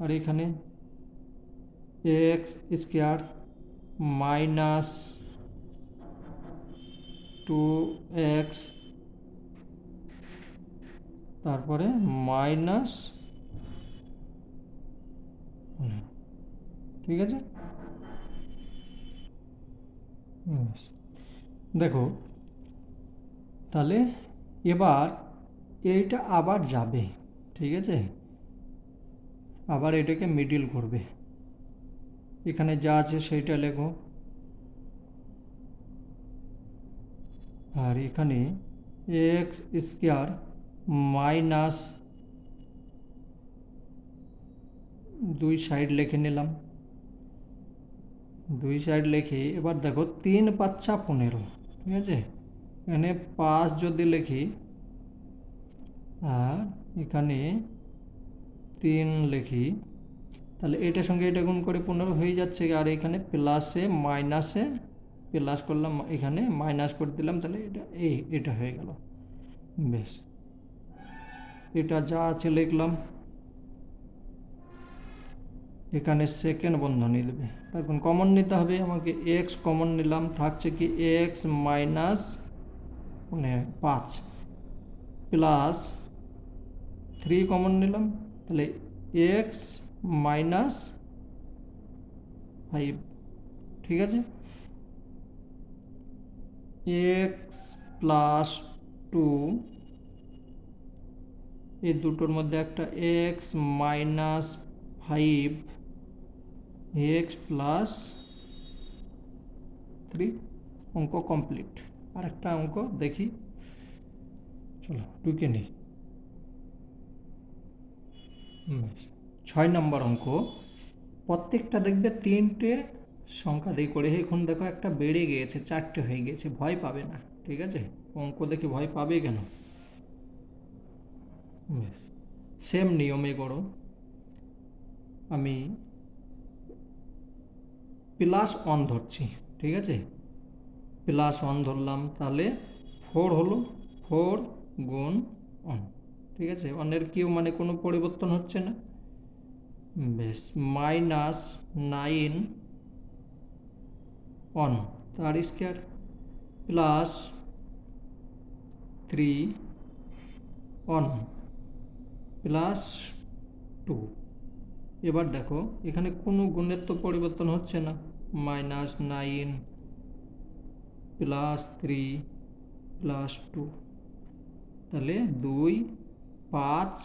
[SPEAKER 1] আর এখানে x স্কোয়ার -2x, তারপরে মাইনাস, ঠিক আছে, দেখো তাহলে এবার এইটা আবার যাবে। ঠিক আছে, আবার এটাকে মিডিল করবে, এখানে যা আছে সেইটা লেখো, আর এখানে এক্স স্কোয়ার মাইনাস, দুই সাইড লিখে নিলাম, দুই সাইড লিখে এবার দেখো 3 5 15, ঠিক আছে, এখানে 5 যদি লিখি, আর এখানে 3 লিখি, তাহলে এটার সঙ্গে এটা গুণ করে 15 হয়ে যাচ্ছে। আর এখানে প্লাসে মাইনাসে প্লাস করলাম, এখানে মাইনাস করে দিলাম, তাহলে এটা হয়ে গেল। বেশ, এটা যা আছে লিখলাম। এখানে সেকেন্ড বন্ধনী দেবে, তারপর কমন নিতে হবে আমাকে। এক্স কমন নিলাম, থাকছে কি এক্স মাইনাস 5 প্লাস 3 কমন নিলাম, তাহলে এক্স মাইনাস 5। ঠিক আছে, এক্স প্লাস 2, এই দুটোর মধ্যে একটা এক্স মাইনাস 5 এক্স প্লাস 3। অঙ্ক কমপ্লিট। আর একটা অঙ্ক দেখি, চলো টুকে নিই। 6 নম্বর অঙ্ক। প্রত্যেকটা দেখবে 3টে সংখ্যা দিয়ে করে, এখন দেখো একটা বেড়ে গিয়েছে, 4টে হয়ে গিয়েছে, ভয় পাবে না। ঠিক আছে, অঙ্ক দেখে ভয় পাবে কেন? বেশ, সেম নিয়মে করো। আমি +1 ধরছি, ঠিক আছে, +1 ধরলাম, তাহলে 4 হলো, 4 গুণ 1। ঠিক আছে, 1-এর কিউ মানে কোনো পরিবর্তন হচ্ছে না। বেশ, -9 1 তার স্কোয়ার প্লাস 3 1 প্লাস 2। এবার দেখো এখানে কোনো গুণের তো পরিবর্তন হচ্ছে না। -9 প্লাস 3 প্লাস 2, তাহলে 2 5।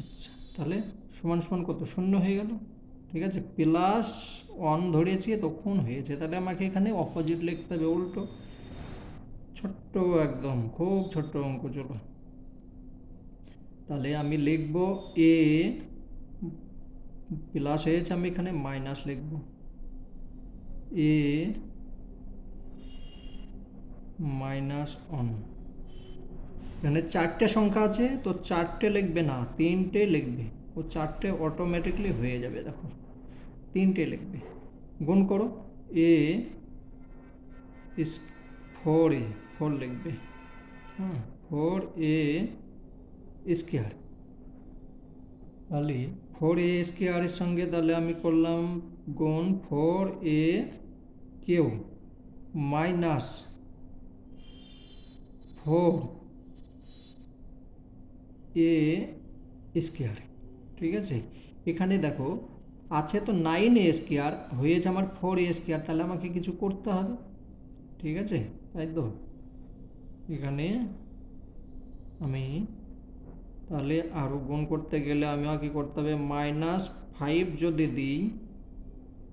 [SPEAKER 1] আচ্ছা, তাহলে সমান সমান কত? 0 হয়ে গেল। ঠিক আছে, +1 ধরেছি তখন হয়েছে, তাহলে আমাকে এখানে অপোজিট লিখতে হবে, উল্টো। ছোট্ট, একদম খুব ছোট্ট অঙ্ক। চলো, তাহলে আমি লিখব এ প্লাস হয়েছে, আমি এখানে মাইনাস লিখব, এ -1। এখানে 4টে সংখ্যা আছে, তো 4টে লিখবে না, 3টে লিখবে। ও 4টে অটোমেটিকলি হয়ে যাবে। দেখো 3টে লিখবে, গুণ করো। এ ইস 4a, 4 লিখবে, হ্যাঁ, 4a স্কোয়ার। তাহলে 4a স্কোয়ারের সঙ্গে তাহলে আমি করলাম গুণ 4a Q minus 4a square. ঠিক আছে, এখানে দেখো আছে তো 9a স্কোয়ার, হয়েছে আমার 4a স্কোয়ার, তাহলে আমাকে কিছু করতে হবে। ঠিক আছে, তাই তো এখানে আমি তাহলে আরও গুণ করতে গেলে আমাকে করতে হবে -5 যদি দিই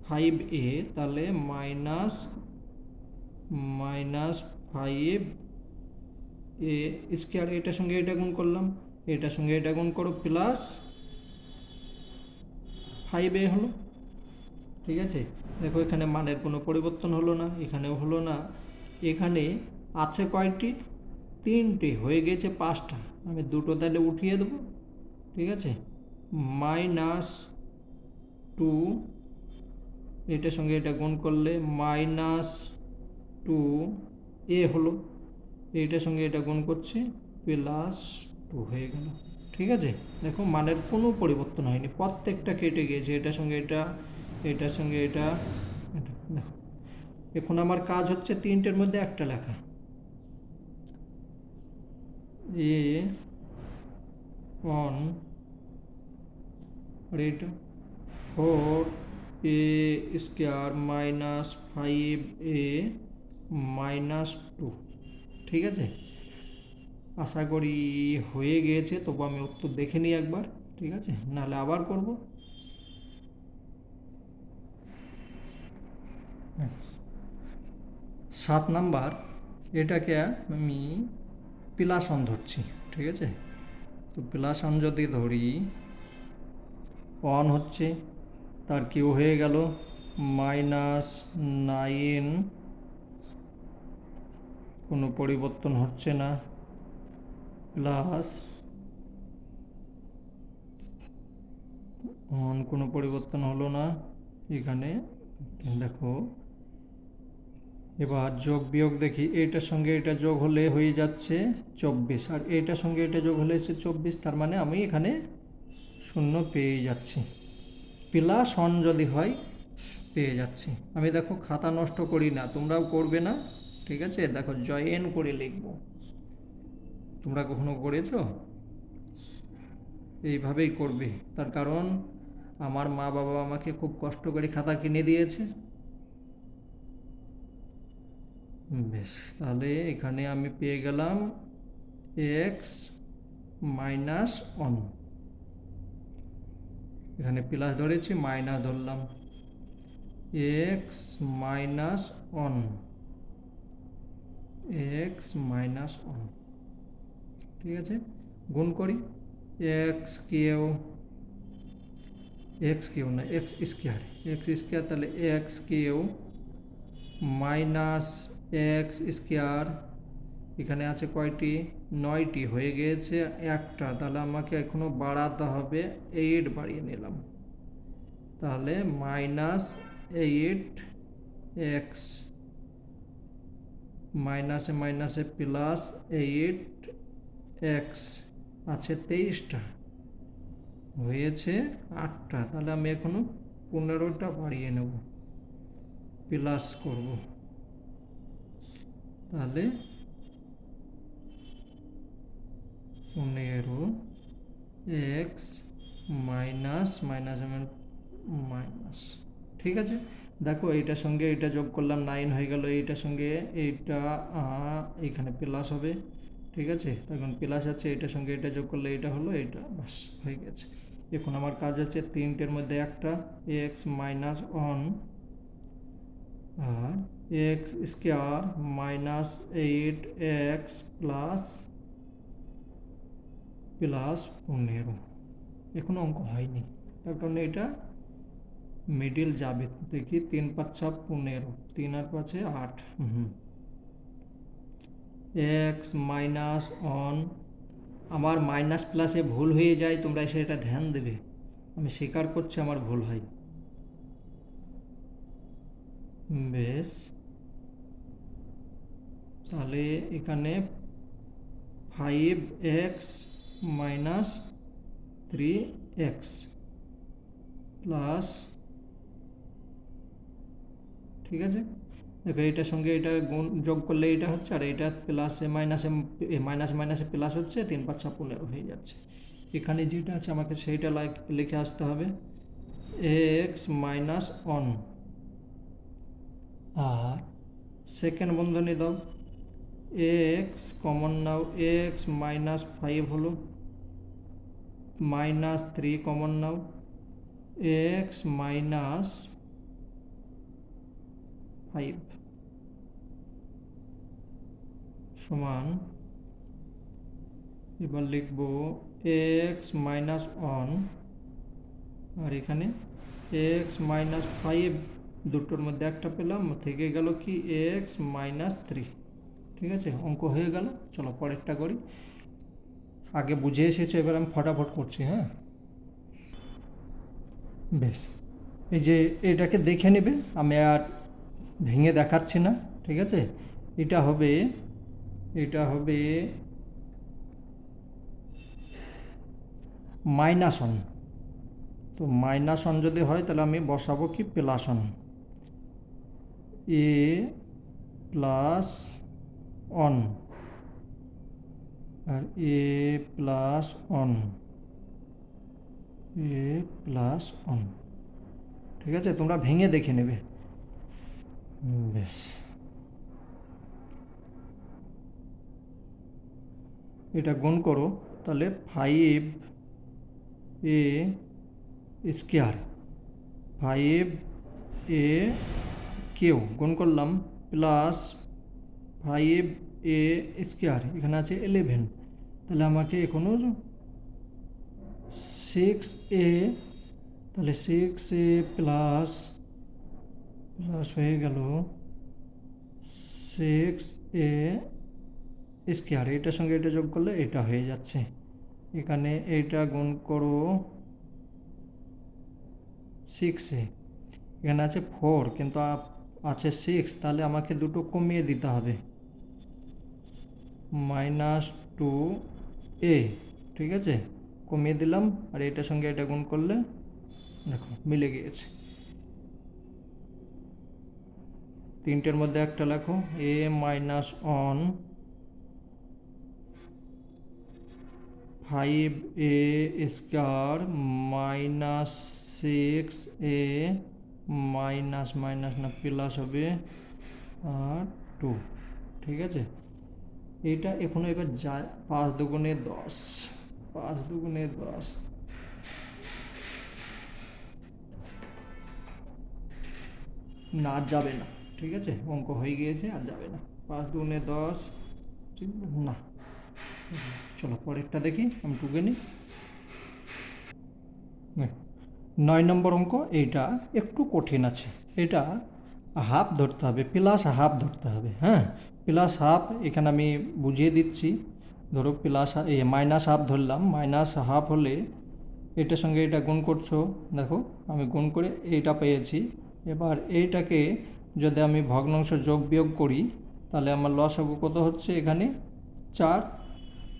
[SPEAKER 1] 5a, তাহলে -5a স্কোয়ার। এটার সঙ্গে এটা গুণ করলাম, এটার সঙ্গে এটা গুণ করো, প্লাস 5a হলো। ঠিক আছে, দেখো এখানে মানের কোনো পরিবর্তন হলো না, এখানেও হলো না। এখানে আছে কয়টি? 3টে, হয়ে গেছে 5টা। আমি দুটো তাহলে উঠিয়ে দেবো। ঠিক আছে, -2, এটার সঙ্গে এটা গুণ করলে -2a হলো, এইটার সঙ্গে এটা গুণ করছে, +2 হয়ে গেল। ঠিক আছে, দেখো মানের কোনো পরিবর্তন হয়নি, প্রত্যেকটা কেটে গিয়েছে, এটার সঙ্গে এটা, এটার সঙ্গে এটা। দেখো এখন আমার কাজ হচ্ছে 3টের মধ্যে একটা লেখা, a1 আর এটা 4a স্কোয়ার -5a -2। ঠিক আছে, আশা করি হয়ে গিয়েছে, তবু আমি উত্তর দেখে নিই একবার। ঠিক আছে, নাহলে আবার করব। 7 নাম্বার, এটাকে আমি +1 ধরছি। ঠিক আছে, তো +1 যদি ধরি, 1 হচ্ছে, তার কিউ হয়ে গেল -9, কোনো পরিবর্তন হচ্ছে না, প্লাস কোনো পরিবর্তন হলো না এখানে। দেখো এবার যোগ বিয়োগ দেখি, এইটার সঙ্গে এটা যোগ হলে হয়ে যাচ্ছে 24, আর এইটার সঙ্গে এটা যোগ হলে হচ্ছে 24, তার মানে আমি এখানে শূন্য পেয়ে যাচ্ছি। প্লাস 1 যদি হয় পেয়ে যাচ্ছি। আমি দেখো খাতা নষ্ট করি না, তোমরাও করবে না, ঠিক আছে? দেখো জয়েন করে লিখবো, তোমরা কখনো করেছো? এইভাবেই করবে, তার কারণ আমার মা বাবা আমাকে খুব কষ্ট করে খাতা কিনে দিয়েছে। বেশ, তাহলে এখানে আমি পেয়ে গেলাম এক্স মাইনাস 1, এখানে প্লাস ধরেছি, মাইনাস ধরলাম, এক্স মাইনাস 1, এক্স মাইনাস 1, ঠিক আছে? গুণ করি, এক্স কিউ, এক্স কিউ না এক্স স্কোয়ার, এক্স স্কোয়ার, তাহলে x cube minus x square, এখানে আছে কয়টি? 9টি, হয়ে গিয়েছে একটা, তাহলে আমাকে এখনও বাড়াতে হবে, 8 বাড়িয়ে নিলাম, তাহলে মাইনাস 8 এক্স, মাইনাসে মাইনাসে প্লাস 8 এক্স, আছে 23টা, হয়েছে 8টা, তাহলে আমি এখনো 15টা বাড়িয়ে নেব, প্লাস করব, তাহলে 15 এক্স মাইনাস মাইনাস মাইনাস, ঠিক আছে? দেখো এইটার সঙ্গে এটা যোগ করলাম 9 হয়ে গেল, এইটার সঙ্গে এইটা এখানে প্লাস হবে, ঠিক আছে? তখন প্লাস আছে, এটার সঙ্গে এটা যোগ করলে এটা হলো, এটা বাস হয়ে গেছে। এখন আমার কাজ হচ্ছে 3টের মধ্যে একটা, এক্স মাইনাস 1 আর x square minus 8 x plus 15, এখনো অঙ্ক হয়নি, তার কারণে এটা মিডিল যাবে। দেখি 3 5 15, 3 আর 5 8, এক্স মাইনাস 1, আমার মাইনাস প্লাসে ভুল হয়ে যায়, তোমরা সেটা ধ্যান দেবে, আমি স্বীকার করছি আমার ভুল হয়। বেশ, তাহলে এখানে 5x মাইনাস 3x প্লাস, ঠিক আছে? দেখো এটার সঙ্গে এটা গুণ যোগ করলে এটা হচ্ছে, আর এটা প্লাসে মাইনাসে মাইনাসে মাইনাসে প্লাস হচ্ছে, 3 5 15 হয়ে যাচ্ছে। এখানে যেটা আছে আমাকে সেইটা লিখে আসতে হবে, এক্স মাইনাস 1, আর সেকেন্ড বন্ধনী দাও, এক্স কমন নাও, এক্স মাইনাস 5 হলো, মাইনাস 3 কমন নাও, এক্স মাইনাস 5 সমান, এবার লিখব এক্স মাইনাস 1, আর এখানে এক্স মাইনাস 5, দুটোর মধ্যে একটা পেলাম, থেকে গেল কি এক্স মাইনাস 3, ঠিক আছে? অঙ্ক হয়ে গেল। চলো পরেরটা করি, আগে বুঝে এসেছো, এবার আমি ফটাফট করছি, হ্যাঁ? বেশ, এই যে এটাকে দেখে নেবে, আমি আর ভেঙে দেখাচ্ছি না, ঠিক আছে? এটা হবে, এটা হবে মাইনাস 1, তো মাইনাস 1 যদি হয় তাহলে আমি বসাবো কি প্লাস 1, এ প্লাস 1 আর এ প্লাস 1, এ প্লাস 1, ঠিক আছে? তোমরা ভেঙে দেখে নেবে। বেশ, এটা গুণ করো, তাহলে 5 এ স্কোয়ার, 5 এ কিউ গুণ করলাম, প্লাস 5 এ স্কোয়ার, এখানে আছে 11, তাহলে আমাকে এখনও 6a, তাহলে 6a প্লাস প্লাস হয়ে গেল 6a স্কোয়ার, এটার সঙ্গে এটা যোগ করলে এটা হয়ে যাচ্ছে, এখানে এইটা গুণ করো, 6 এখানে আছে 4 কিন্তু আছে 6, তাহলে আমাকে দুটো কমিয়ে দিতে হবে, -2a, ঠিক আছে, কমিয়ে দিলাম। আর এটার সঙ্গে এটা গুণ করলে দেখো মিলে গিয়েছে। তিনটের মধ্যে একটা লেখো, a-1 5a² -6a minus minus না প্লাস হবে আর 2, ঠিক আছে। এইটা এখনো এবার যায়, 5 দুগুণে 10, 5 দুগুণে 10, না আর যাবে না, ঠিক আছে, অঙ্ক হয়ে গিয়েছে আর যাবে না। 5 দুগুণে 10, না। চলো পরেরটা দেখি, আমি টুকে নিই। 9 নম্বর অঙ্ক, এইটা একটু কঠিন আছে। এটা হাফ ধরতে হবে, প্লাস হাফ ধরতে হবে। হ্যাঁ, প্লাস হাফ এখানে আমি বুঝিয়ে দিচ্ছি। ধরো প্লাস মাইনাস হাফ ধরলাম, মাইনাস হাফ হলে এটার সঙ্গে এটা গুণ করছো, দেখো আমি গুণ করে এইটা পেয়েছি। এবার এইটাকে যদি আমি ভগ্নাংশ যোগ বিয়োগ করি তাহলে আমার লসাগু কত হচ্ছে এখানে 4।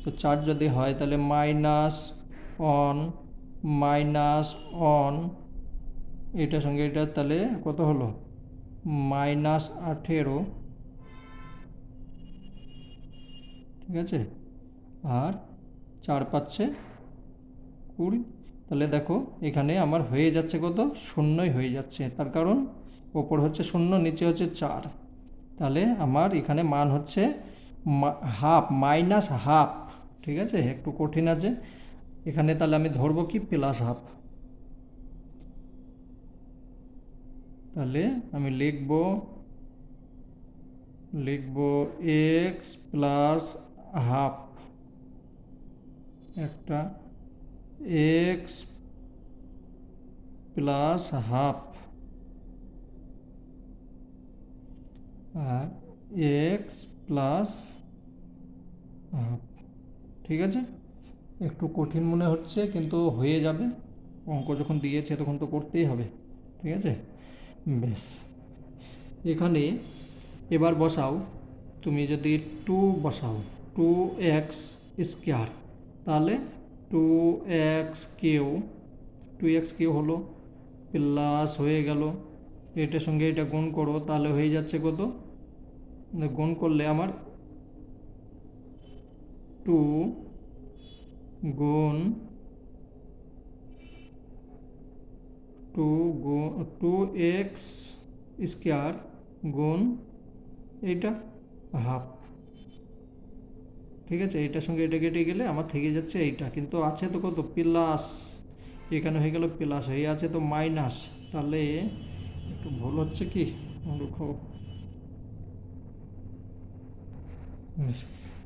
[SPEAKER 1] তো 4 যদি হয় তাহলে -1 এটার সঙ্গে এটা তাহলে কত হলো -18, ঠিক আছে। আর 4 পাচ্ছে 20, তাহলে দেখো এখানে আমার হয়ে যাচ্ছে কত, শূন্যই হয়ে যাচ্ছে। তার কারণ ওপর হচ্ছে শূন্য, নিচে হচ্ছে 4, তাহলে আমার এখানে মান হচ্ছে হাফ, মাইনাস হাফ, ঠিক আছে। একটু কঠিন আছে এখানে, তাহলে আমি ধরবো কি প্লাস হাফ। তাহলে আমি লিখব এক্স প্লাস হাফ, একটা এক্স প্লাস হাফ আর এক্স প্লাস হাফ, ঠিক আছে। একটু কঠিন মনে হচ্ছে কিন্তু হয়ে যাবে, অঙ্ক যখন দিয়েছে তখন তো করতেই হবে, ঠিক আছে। বেশ, এখানে এবার বসাও, তুমি যদি 2 বসাও, 2x², তাহলে 2x কিউ হলো, প্লাস হয়ে গেল, এটার সঙ্গে এটা গুণ করো তাহলে হয়ে যাচ্ছে কত, গুণ করলে আমার 2 গুণ 2x² গুণ এইটা হাফ, ঠিক আছে। এইটার সঙ্গে এটা কেটে গেলে আমার থেকে যাচ্ছে এইটা, কিন্তু আছে তো কত প্লাস, এখানে হয়ে গেল প্লাস, হয়ে আছে তো মাইনাস। তাহলে একটু ভুল হচ্ছে কি, দেখো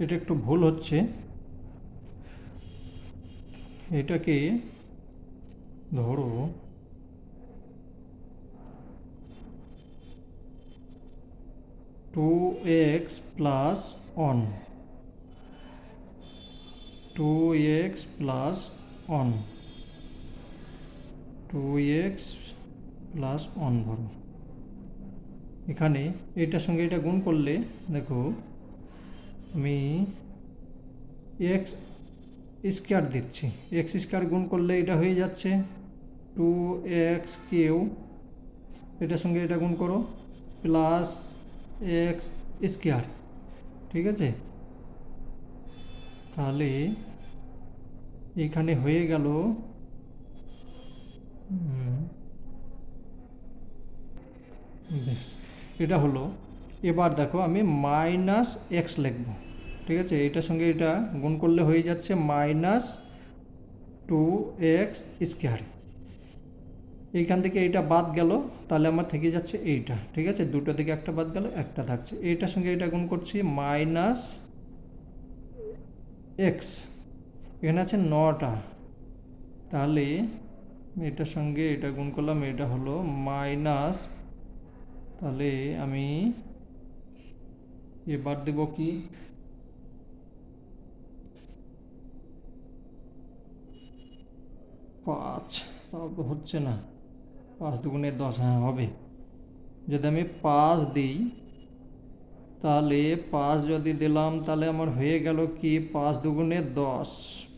[SPEAKER 1] এটা একটু ভুল হচ্ছে, এটাকে ধরো 2x+1, 2x+1, 2x+1 ধরো। এখানে এটার সঙ্গে এটা গুণ করলে দেখো আমি x² দিচ্ছি, x² গুণ করলে এটা হয়ে যাচ্ছে 2x কিউ, এটার সঙ্গে এটা গুণ করো প্লাস x², ঠিক আছে। তাহলে এখানে হয়ে গেল বেশ, এটা হলো। এবার দেখো আমি -x লিখব, ঠিক আছে। এটার সঙ্গে এটা গুণ করলে হয়ে যাচ্ছে -2x², এইখান থেকে এইটা বাদ গেল, তাহলে আমার থেকে যাচ্ছে এইটা, ঠিক আছে। দুটো থেকে একটা বাদ গেল, একটা থাকছে। এইটার সঙ্গে এটা গুণ করছি -x, এখানে আছে 9টা, তাহলে এটার সঙ্গে এটা গুণ করলাম, এটা হলো মাইনাস, তাহলে আমি এবার দেব কি 5, তাও তো হচ্ছে না, 5 দুগুণে 10, হ্যাঁ হবে। যদি আমি 5 দিই তাহলে 5 যদি দিলাম তাহলে আমার হয়ে গেল কি 5 দুগুণে 10,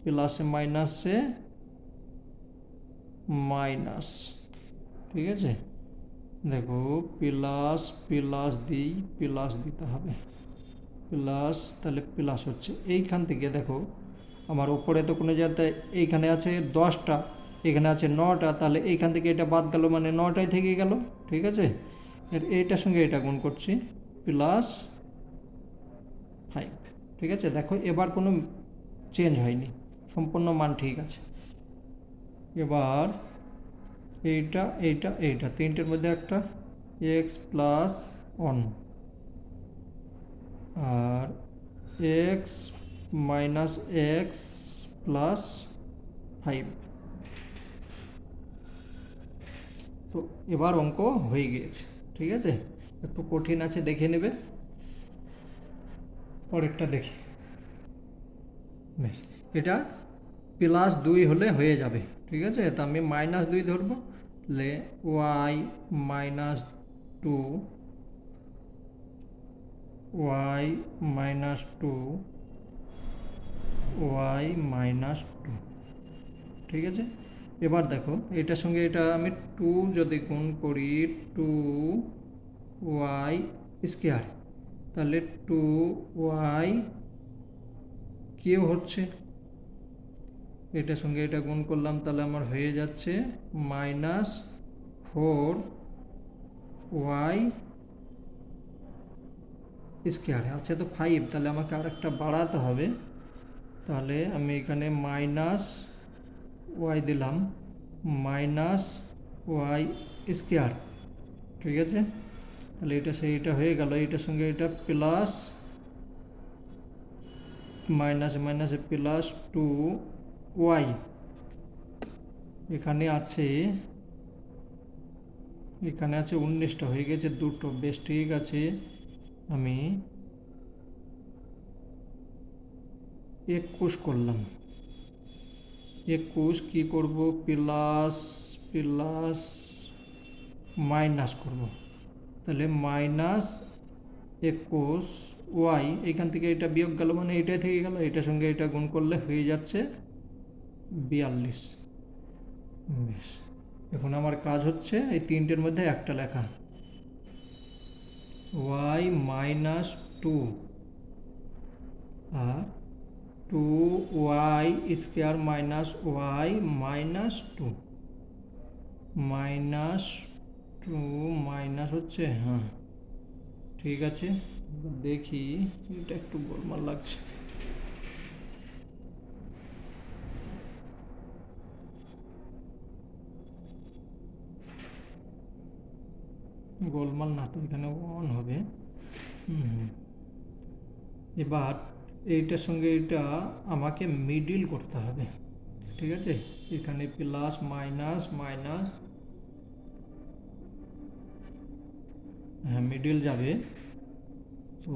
[SPEAKER 1] প্লাসে মাইনাসে মাইনাস, ঠিক আছে। দেখো প্লাস প্লাস দিই, প্লাস দিতে হবে, প্লাস, তাহলে প্লাস হচ্ছে এইখান থেকে। দেখো আমার উপরে তো কোনো জায়গাতে এইখানে আছে 10টা, এখানে আছে 9টা, তাহলে এইখান থেকে এটা বাদ গেল মানে 9টাই থেকে গেল, ঠিক আছে। এর এইটার সঙ্গে এটা গুণ করছি, প্লাস 5, ঠিক আছে। দেখো এবার কোনো চেঞ্জ হয়নি, সম্পূর্ণ মান ঠিক আছে। এবার এইটা এইটা এইটা তিনটের মধ্যে একটা এক্স প্লাস 1 আর এক্স মাইনাস এক্স প্লাস 5। তো এবার অঙ্ক হয়ে গিয়েছে, ঠিক আছে। একটু কঠিন আছে, দেখে নেবে। পরেরটা দেখি। বেশ, এটা +2 হলে হয়ে যাবে, ঠিক আছে। তো আমি -2 ধরবো, তাহলে ওয়াই -2, ওয়াই -2, ওয়াই -2, ঠিক আছে। এবার দেখো এটার সঙ্গে এটা আমি 2 যদি গুণ করি, 2y স্কোয়ার, তাহলে 2y কিউ হচ্ছে। এটার সঙ্গে এটা গুণ করলাম তাহলে আমার হয়ে যাচ্ছে -4y স্কোয়ার। আছে তো 5, তাহলে আমাকে আরেকটা বাড়াতে হবে। তাহলে আমি এখানে -y দিলাম, -y স্কোয়ার, ঠিক আছে। তাহলে এটা সেইটা হয়ে গেল, এটার সঙ্গে এটা প্লাস, মাইনাসে মাইনাসে প্লাস 2y। এখানে আছে 19টা, হয়ে গেছে দুটো, বেশ ঠিক আছে। আমি 21 করলাম। 21 কি করব, প্লাস প্লাস মাইনাস করব, তাহলে -21y, এখান থেকে এটা বিয়োগ গেল মানে এটাই থেকে গেল, এটার সঙ্গে এটা গুণ করলে হয়ে যাচ্ছে 42। বেশ, এখন আমার কাজ হচ্ছে এই তিনটের মধ্যে একটা লেখা, y -2 আর 2y square minus y -2, -2 minus হচ্ছে, হ্যাঁ ঠিক আছে। দেখি, এটা একটু গোলমাল লাগছে। গোলমাল না তো, এখানে 1 হবে। এবার এইটার সঙ্গে এটা আমাকে মিডিল করতে হবে, ঠিক আছে। এখানে প্লাস মাইনাস মাইনাস, হ্যাঁ মিডিল যাবে। তো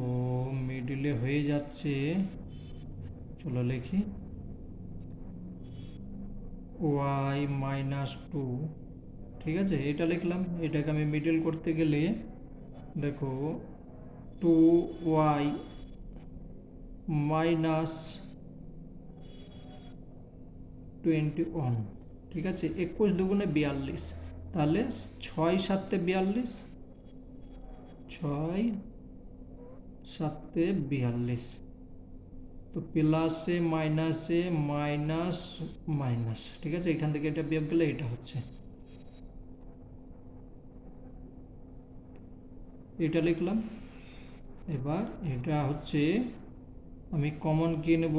[SPEAKER 1] মিডিলে হয়ে যাচ্ছে, চলো লিখি, ওয়াই -2, ঠিক আছে। এটা লিখলাম, এটাকে আমি মিডিল করতে গেলে দেখো 2y -21, ঠিক আছে। 21 দুগুণে 42, তাহলে 6 7 42, 6 7 42। তো প্লাসে মাইনাসে মাইনাস মাইনাস, ঠিক আছে। এখান থেকে এটা বিয়োগ গেলে এটা হচ্ছে, এটা লিখলাম। এবার এটা হচ্ছে, আমি কমন কি নেব,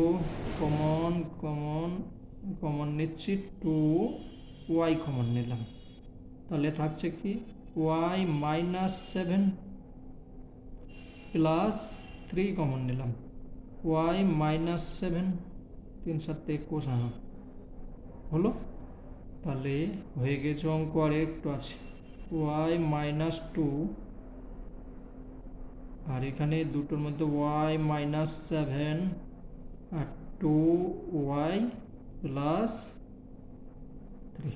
[SPEAKER 1] কমন কমন কমন নিচ্ছি, 2y কমন নিলাম, তাহলে থাকছে কি y -7 প্লাস 3 কমন নিলাম, y -7, 3 7 21, হ্যাঁ হলো। তাহলে হয়ে গেছে অঙ্ক, আর একটু আছে, y -2 আর এখানে দুটোর মধ্যে y -7 আর 2y +3,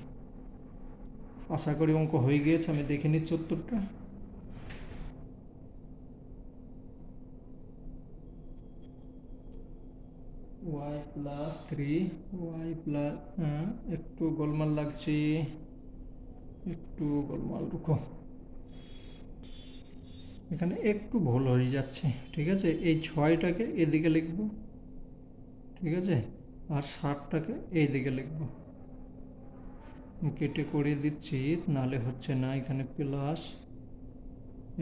[SPEAKER 1] আশা করি অঙ্ক হয়ে গিয়েছে, আমি দেখে নিচ্ছি উত্তরটা। Y plus three, y plus, একটু গোলমাল লাগছে, একটু গোলমাল, রুকো, এখানে একটু ভুল হয়ে যাচ্ছে। ঠিক আছে, এই 6টাকে এদিকে লিখব, ঠিক আছে, আর 60টাকে এই দিকে লিখব। কেটে করে দিচ্ছি, নালে হচ্ছে না, এখানে প্লাস,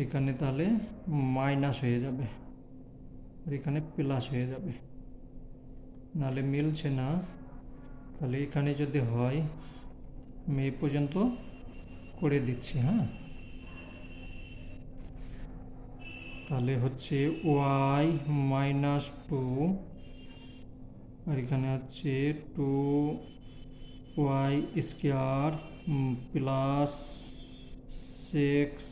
[SPEAKER 1] এখানে তাহলে মাইনাস হয়ে যাবে, আর এখানে প্লাস হয়ে যাবে, নালে মিলছে না। তাহলে এখানে যদি হয়, আমি এই পর্যন্ত করে দিচ্ছি। হ্যাঁ, তাহলে হচ্ছে ওয়াই মাইনাস টু, আর এখানে হচ্ছে two y square plus six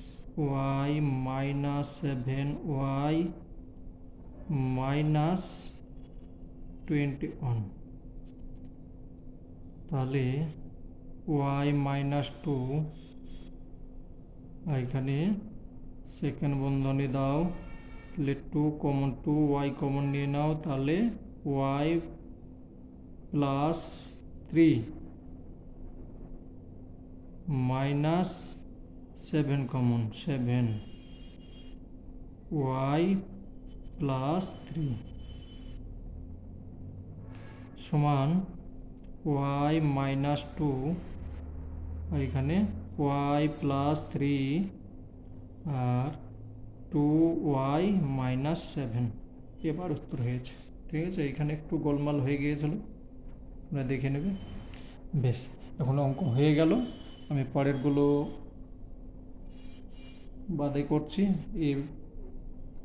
[SPEAKER 1] y minus seven y minus 21। তাহলে ওয়াই মাইনাস টু, এখানে সেকেন্ড বন্ধনী দাও, তাহলে two common, two y common নিয়ে নাও, তাহলে y plus three minus seven common, seven y plus three সমান ওয়াই মাইনাস টু, এখানে ওয়াই প্লাস থ্রি আর টু ওয়াই মাইনাস সেভেন। এবার উত্তর হয়েছে। ঠিক আছে, এখানে একটু গোলমাল হয়ে গিয়েছিল, আপনারা দেখে নেবে। বেশ, এখন অঙ্ক হয়ে গেল, আমি পরেরগুলো বাদে করছি। এই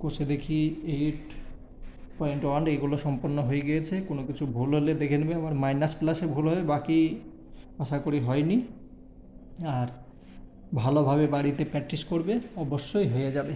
[SPEAKER 1] কোষে দেখি 8.1 এইগুলো সম্পন্ন হয়ে গিয়েছে। কোনো কিছু ভুল হলে দেখে নেবে, আমার মাইনাস প্লাসে ভুল হবে, বাকি আশা করি হয়নি। আর ভালোভাবে বাড়িতে প্র্যাকটিস করবে, অবশ্যই হয়ে যাবে।